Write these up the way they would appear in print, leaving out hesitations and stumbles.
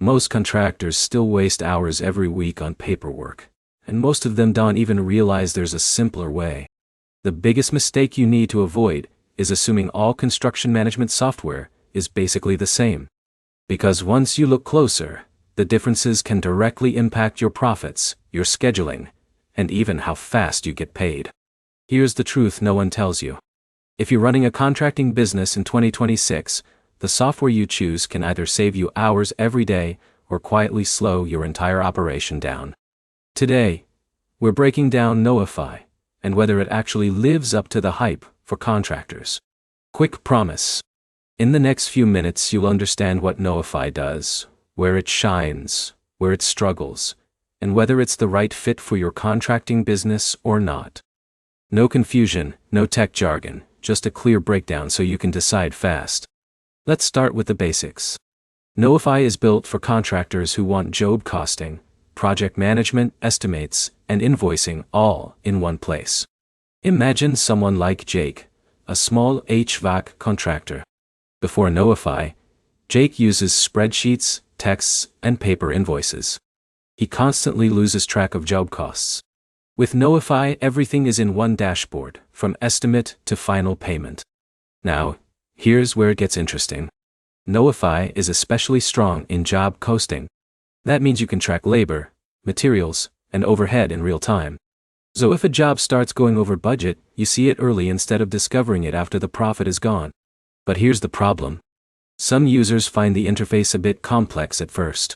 Most contractors still waste hours every week on paperwork, and most of them don't even realize there's a simpler way. The biggest mistake you need to avoid is assuming all construction management software is basically the same. Because once you look closer, the differences can directly impact your profits, your scheduling, and even how fast you get paid. Here's the truth no one tells you. If you're running a contracting business in 2026, the software you choose can either save you hours every day or quietly slow your entire operation down. Today, we're breaking down Knowify and whether it actually lives up to the hype for contractors. Quick promise. In the next few minutes you'll understand what Knowify does, where it shines, where it struggles, and whether it's the right fit for your contracting business or not. No confusion, no tech jargon, just a clear breakdown so you can decide fast. Let's start with the basics. Knowify is built for contractors who want job costing, project management, estimates, and invoicing all in one place. Imagine someone like Jake, a small HVAC contractor. Before Knowify, Jake uses spreadsheets, texts, and paper invoices. He constantly loses track of job costs. With Knowify, everything is in one dashboard, from estimate to final payment. Now, here's where it gets interesting. Knowify is especially strong in job costing. That means you can track labor, materials, and overhead in real time. So if a job starts going over budget, you see it early instead of discovering it after the profit is gone. But here's the problem. Some users find the interface a bit complex at first.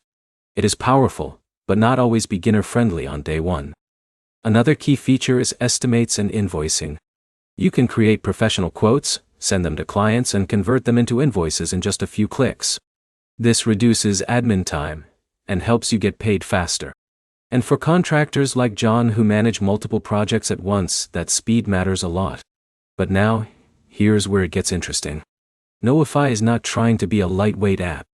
It is powerful, but not always beginner-friendly on day one. Another key feature is estimates and invoicing. You can create professional quotes, send them to clients, and convert them into invoices in just a few clicks. This reduces admin time and helps you get paid faster. And for contractors like John who manage multiple projects at once, that speed matters a lot. But now, here's where it gets interesting. Knowify is not trying to be a lightweight app.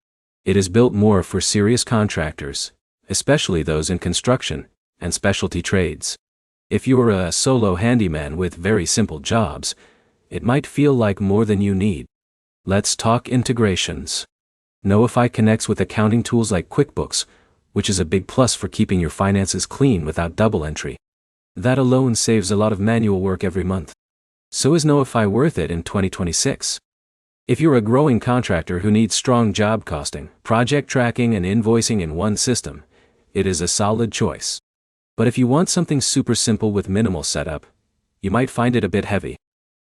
It is built more for serious contractors, especially those in construction and specialty trades. If you are a solo handyman with very simple jobs, it might feel like more than you need. Let's talk integrations. Knowify connects with accounting tools like QuickBooks, which is a big plus for keeping your finances clean without double entry. That alone saves a lot of manual work every month. So is Knowify worth it in 2026? If you're a growing contractor who needs strong job costing, project tracking, and invoicing in one system, it is a solid choice. But if you want something super simple with minimal setup, you might find it a bit heavy.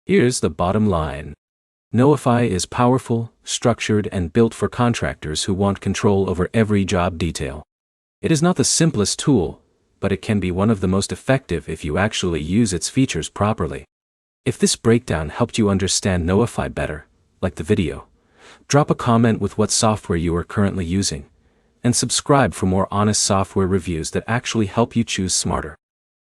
Here's the bottom line. Knowify is powerful, structured, and built for contractors who want control over every job detail. It is not the simplest tool, but it can be one of the most effective if you actually use its features properly. If this breakdown helped you understand Knowify better, like the video, drop a comment with what software you are currently using, and subscribe for more honest software reviews that actually help you choose smarter.